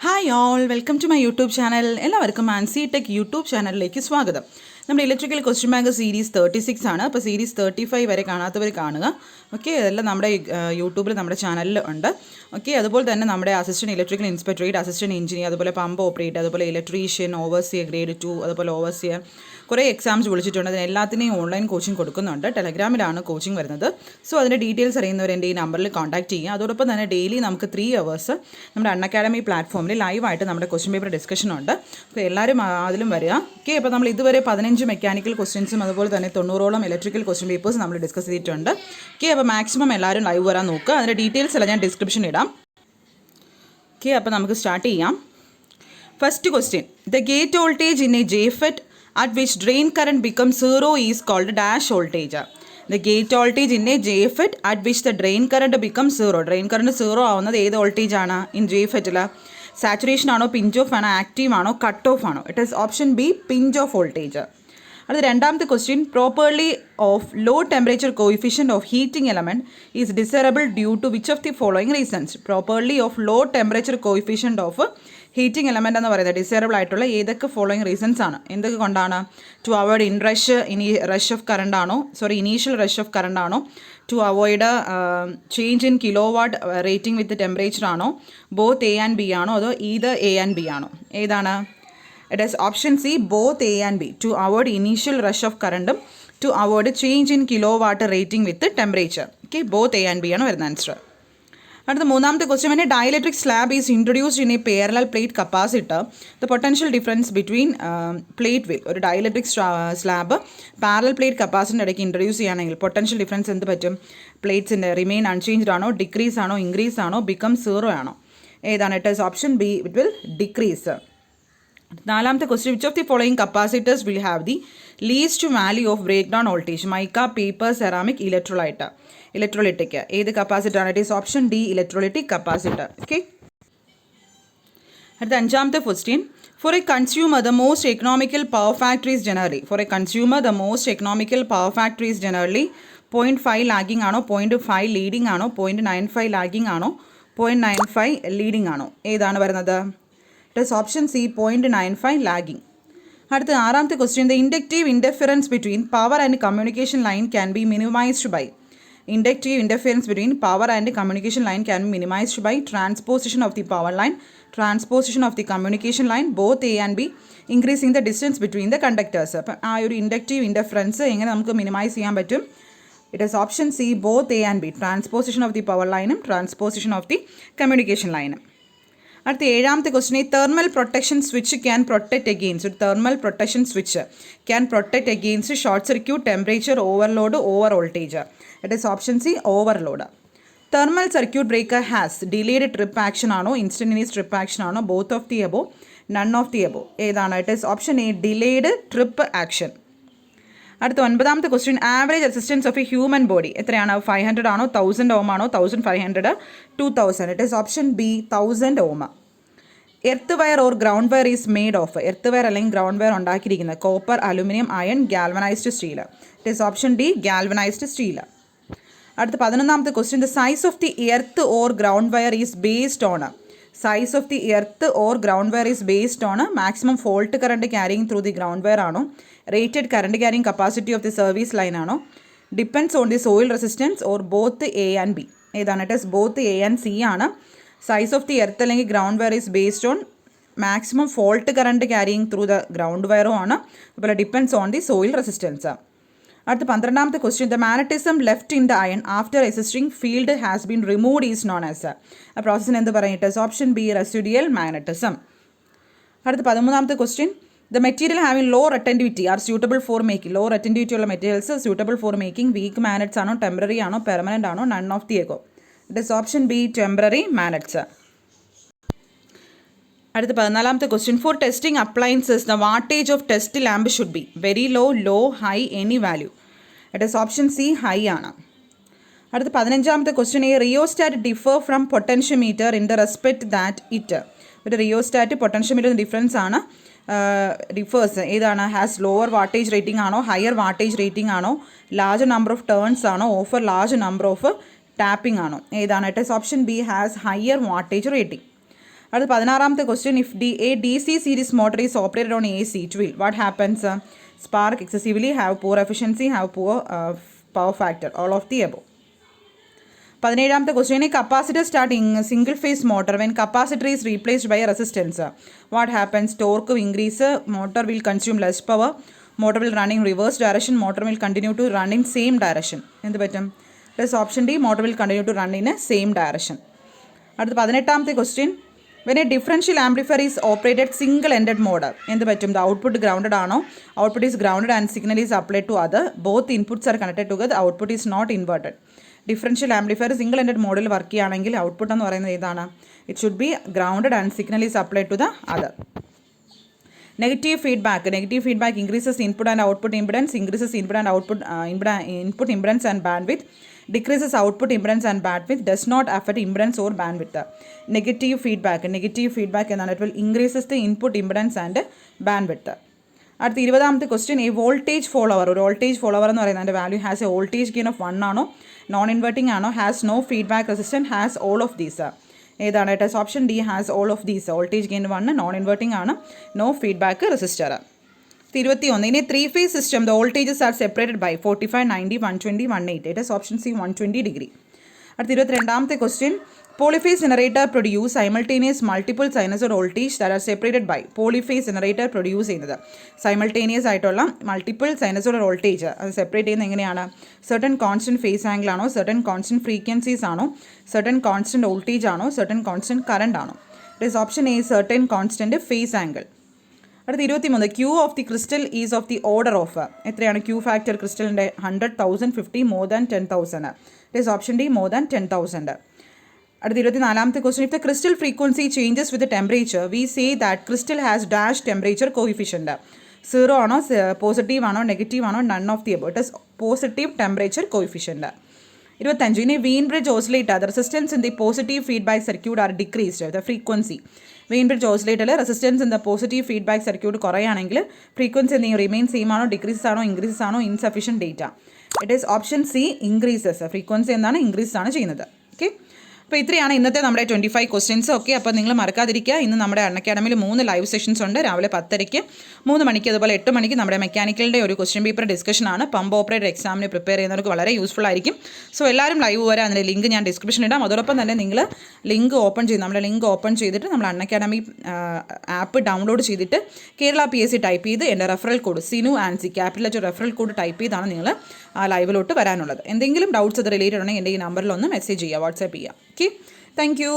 Hi all, welcome to my YouTube channel. എല്ലാവർക്കും Ancy tech YouTube ചാനലിലേക്ക് സ്വാഗതം. നമ്മുടെ ഇലക്ട്രിക്കൽ ക്വസ്റ്റ്യൻ ബാങ്ക് സീരീസ് 36 ആണ്. അപ്പോൾ സീരീസ് 35 വരെ കാണാത്തവർ കാണുക. ഓക്കെ, അതെല്ലാം നമ്മുടെ യൂട്യൂബിൽ നമ്മുടെ ചാനലിൽ ഉണ്ട്. ഓക്കെ, അതുപോലെ തന്നെ നമ്മുടെ assistant electrical inspectorate, assistant engineer, അതുപോലെ പമ്പ് ഓപ്പറേറ്റർ, അതുപോലെ ഇലക്ട്രീഷ്യൻ, ഓവർസിയർ ഗ്രേഡ് 2, അതുപോലെ ഓവർസിയർ കുറേ എക്സാംസ് വിളിച്ചിട്ടുണ്ട്. അതിന് എല്ലാത്തിനെയും ഓൺലൈൻ കോച്ചിങ് കൊടുക്കുന്നുണ്ട്. ടെലഗ്രാമിലാണ് കോച്ചിങ് വരുന്നത്. സോ അതിൻ്റെ ഡീറ്റെയിൽസ് അറിയുന്നവർ എൻ്റെ ഈ നമ്പറിൽ കോൺടാക്ട് ചെയ്യുക. അതോടൊപ്പം തന്നെ ഡെയിലി നമുക്ക് 3 hours നമ്മുടെ അൺഅക്കാഡമി പ്ലാറ്റ്ഫോമിൽ ലൈവായിട്ട് നമ്മുടെ ക്വസ്റ്റ്യൻ പേപ്പർ ഡിസ്കഷൻ ഉണ്ട്. അപ്പോൾ എല്ലാവരും അതിലും വരിക. ഓക്കെ, അപ്പോൾ നമ്മൾ ഇതുവരെ 15 മെക്കാനിക്കൽ ക്വസ്റ്റ്യൻസും അതുപോലെ തന്നെ 90ഓളം ഇലക്ട്രിക്കൽ ക്വസ്റ്റ്യൻ പേപ്പേഴ്സ് നമ്മൾ ഡിസ്കസ് ചെയ്തിട്ടുണ്ട്. ഓക്കെ, അപ്പോൾ മാക്സിമം എല്ലാവരും ലൈവ് വരാൻ നോക്കുക. അതിൻ്റെ ഡീറ്റെയിൽസ് എല്ലാം ഞാൻ ഡിസ്ക്രിപ്ഷനിൽ ഇടാം. ഓക്കെ, അപ്പോൾ നമുക്ക് സ്റ്റാർട്ട് ചെയ്യാം. First question: the gate voltage in A JFET at which drain current becomes zero is called dash voltage. The gate voltage in a JFET at which the drain current becomes zero. Drain current zero ആവുന്നത് ഏത് voltage ആണ്? In JFETൽ saturation ആണോ, pinch off ആണോ, active ആണോ, cut off ആണോ? It is option B, pinch off voltage. അടുത്ത രണ്ടാമത്തെ question: property of low temperature coefficient of heating element is desirable due to which of the following reasons? Property of low temperature coefficient of heating element എന്ന് പറയുന്നത് desirable ആയിട്ടുള്ള ഏതൊക്കെ following reasons ആണ്? എന്തൊക്കെ കൊണ്ടാണ്? To avoid rush of current ആണോ, initial rush of current ആണോ, to avoid change in kilo watt rating with temperature ആണോ, ബോത്ത് A and B ആണോ, അതോ either A and B ആണോ? ഏതാണ്? It is option C, both A and B. To avoid initial rush of കറണ്ടും to avoid change in kilo watt rating with temperature. Okay, both A and B ആണ് വരുന്ന answer. അടുത്ത മൂന്നാമത്തെ question: when a dielectric slab is introduced in a parallel plate capacitor, the potential difference between plate will, ഒരു dielectric slab parallel plate കപ്പാസിറ്ററിൻ്റെ ഇടയ്ക്ക് introduce ചെയ്യുകയാണെങ്കിൽ potential difference എന്ത് പറ്റും? പ്ലേറ്റ്സിൻ്റെ റിമെയിൻ അൺചേഞ്ച്ഡ് ആണോ, ഡിക്രീസ് ആണോ, ഇൻക്രീസ് ആണോ, ബിക്കം സീറോ ആണോ? ഏതാണ്? It is option B, it will decrease. നാലാമത്തെ question: which of the following capacitors will have the least value of break down voltage? Mica, paper, ceramic, electrolytic. ഏത് capacitor ആണ്? It is option D, electrolytic capacitor. Okay, അടുത്ത അഞ്ചാമത്തെ question: for A consumer the most economical power factor is generally 0.5 lagging ആണോ, 0.5 leading ആണോ, 0.95 lagging ആണോ, 0.95 leading ആണോ? ഏതാണ് വരുന്നത്? It is option C, 0.95 lagging. അടുത്ത ആറാമത്തെ question: the inductive interference between power and communication line can be minimised by. Inductive interference between power and communication line can be minimized by transposition of the power line, transposition of the communication line, both A and B, increasing the distance between the conductors. അപ്പം ആ ഒരു inductive interference എങ്ങനെ നമുക്ക് minimise ചെയ്യാൻ പറ്റും? It is option C, both A and B, transposition of the power ലൈനും transposition of the communication ലൈനും. അടുത്ത ഏഴാമത്തെ ക്വസ്റ്റ്യൻ: ഈ thermal protection switch can protect against, ഒരു thermal protection switch can protect against short circuit, temperature, overload, over voltage? It is option C, overload. Thermal circuit breaker has delayed trip action ആണോ, instantaneous trip action ആണോ, both of the above, none of the above? ഏതാണ്? It is option A, delayed trip action. അടുത്ത ഒൻപതാമത്തെ question: average resistance of a human body എത്രയാണ്? 500 ആണോ, 1000 ohm ആണോ, 1500, 2000? It is option B, 1000 ohm. Earth wire or ground wire is made of. Earth wire അല്ലെങ്കിൽ ground wire ഉണ്ടാക്കിയിരിക്കുന്നത് copper, aluminium, iron, galvanised steel? It is option D, galvanised steel. അടുത്ത 11ാമത്തെ question: the size of the earth or ground wire is based on. Size of the earth or ground wire is based on maximum fault current carrying through the ground wire ആണോ, rated current carrying capacity of the service line ആണോ, depends on the soil resistance, or both A and B? ഏതാണ്? It is both A and C ആണ്. Size of the earth അല്ലെങ്കിൽ ground wire is based on maximum fault current carrying through the ground വയറും ആണ്. അതുപോലെ depends on the soil resistance. അടുത്ത 12ാമത്തെ question: the magnetism left in the iron after existing field has been removed is known as. ആ പ്രോസസ്സിന് എന്ത് പറയും? It is option B, residual magnetism. അടുത്ത 13ാമത്തെ question: the material having low retentivity are suitable for making. Low retentivity ഉള്ള materials suitable for making weak magnets ആണോ, temporary ആണോ, permanent ആണോ, none of the above? It is option B, temporary magnets. അടുത്ത 14ാമത്തെ question: for testing appliances the wattage of test lamp should be very low, low, high, any value? It is option C, high ആണ്. അടുത്ത 15ാമത്തെ question: ഈ rheostat differ from potentiometer in the respect that it. ഒരു rheostat potentiometer difference ആണ്, differs. ഏതാണ്? Has lower wattage rating ആണോ, higher wattage rating ആണോ, large number of turns ആണോ, offer large number of tapping ആണോ? ഏതാണ്? It is option B, has higher wattage rating. അടുത്ത 16ാമത്തെ question, if a DC series motor is operated on AC, it will, what happens? Spark excessively, have poor efficiency, have poor power factor, all of the above. 17ാമത്തെ question, a capacitor starting single phase motor when capacitor is replaced by a resistance, what happens? Torque will increase, motor will consume less power, motor will run in reverse direction, motor will continue to run in same direction. എന്ത് പറ്റും? Plus option D, motor will continue to run in a same direction. അടുത്ത 18ാമത്തെ question, when a differential amplifier is operated single ended mode, എന്ത് പറ്റും? The output grounded ആണോ? Output is grounded and signal is applied to other, both inputs are connected together, output is not inverted. Differential amplifier single ended മോഡിൽ work ചെയ്യുകയാണെങ്കിൽ output എന്ന് പറയുന്നത് ഏതാണ്? It should be grounded and signal is applied to the other. Negative feedback increases input and output impedance, increases input and output input impedance and bandwidth, decreases output impedance and bandwidth, does not affect impedance or bandwidth. Negative feedback എന്നാൽ it will increases the input impedance and bandwidth. അടുത്ത 20ാമത്തെ ക്വസ്റ്റ്യൻ, a voltage follower, ഒരു voltage follower എന്ന് പറയുന്നത് value has a voltage gain of 1 ആണോ, non inverting ആണോ, has no feedback resistance, has all of these. ഏതാണ്? It is option D, has all of these. Voltage gain 1, non inverting ആണ്, no feedback resistor. 21, ഇനി 3-phase system the voltages are separated by 45, 90, 120, 180. It is option C 120 degree. അടുത്ത 22ാമത്തെ question, polyphase generator produce simultaneous multiple sinusoid voltage that are separated by, polyphase generator produce ചെയ്യുന്നത് simultaneous ആയിട്ടുള്ള multiple sinusoidal voltage അത് separate ചെയ്യുന്നത് എങ്ങനെയാണ്? certain constant phase angle ആണോ, certain constant frequencies ആണോ, certain constant voltage ആണോ, certain constant current ആണോ? It is option A, certain constant phase angle. അടുത്ത 23, Q of the crystal is of the order of, എത്രയാണ് Q factor ക്രിസ്റ്റലിൻ്റെ? 100, 1000, 50, more than 10,000. It is option D, more than 10,000. അടുത്ത 24ാമത്തെ question, if the crystal frequency changes with temperature we say that crystal has dash temperature coefficient. 0 ആണോ, positive ആണോ, negative ആണോ, none of the above. It is positive temperature coefficient. 25, ഇനി Wien bridge oscillator the resistance in the positive feedback circuit are decreased, the frequency. Wien bridge ഓസിലേറ്ററിൽ resistance in the positive feedback circuit കുറയുകയാണെങ്കിൽ frequency എന്തെങ്കിലും remain same ആണോ, decreases ആണോ, increases ആണോ, insufficient data. It is option C, increases. Frequency എന്താണ്? Increases ആണ് ചെയ്യുന്നത്. Okay, അപ്പോൾ ഇത്രയാണ് ഇന്നത്തെ നമ്മുടെ 25 ക്വസ്റ്റ്യൻസ്. ഓക്കെ, അപ്പോൾ നിങ്ങൾ മറക്കാതിരിക്കുക, ഇന്ന് നമ്മുടെ അൺഅക്കാഡമിയിൽ 3 ലൈവ് സെഷൻസ് ഉണ്ട്. രാവിലെ 10:30, 3 മണിക്ക്, അതുപോലെ 8 മണിക്ക് നമ്മുടെ മെക്കാനിക്കലിൻ്റെ ഒരു ക്വസ്റ്റ്യൻ പേപ്പർ ഡിസ്കഷനാണ്. പമ്പ് ഓപ്പറേറ്റർ എക്സാമിന് പ്രിപ്പയർ ചെയ്യുന്നവർക്ക് വളരെ യൂസ്ഫുൾ ആയിരിക്കും. സോ എല്ലാവരും ലൈവ് വരാം. അതിൻ്റെ ലിങ്ക് ഞാൻ ഡിസ്ക്രിപ്ഷനിൽ ഇടാം. അതോടൊപ്പം തന്നെ നിങ്ങൾ ലിങ്ക് ഓപ്പൺ ചെയ്തിട്ട് നമ്മൾ അൺഅക്കാഡമി ആപ്പ് ഡൗൺലോഡ് ചെയ്തിട്ട് കേരള PSC ടൈപ്പ് ചെയ്ത് എൻ്റെ referral code Sinu Ancy capital letter referral code type ചെയ്താണ് നിങ്ങൾ ആ ലൈവിലോട്ട് വരാനുള്ളത്. എന്തെങ്കിലും ഡൗട്ട്സ് അത് റിലേറ്റഡ് ഉണ്ടെങ്കിൽ എൻ്റെ ഈ നമ്പറിലൊന്ന് മെസ്സേജ് ചെയ്യുക, വാട്സാപ്പ് ചെയ്യുക. Okay, thank you.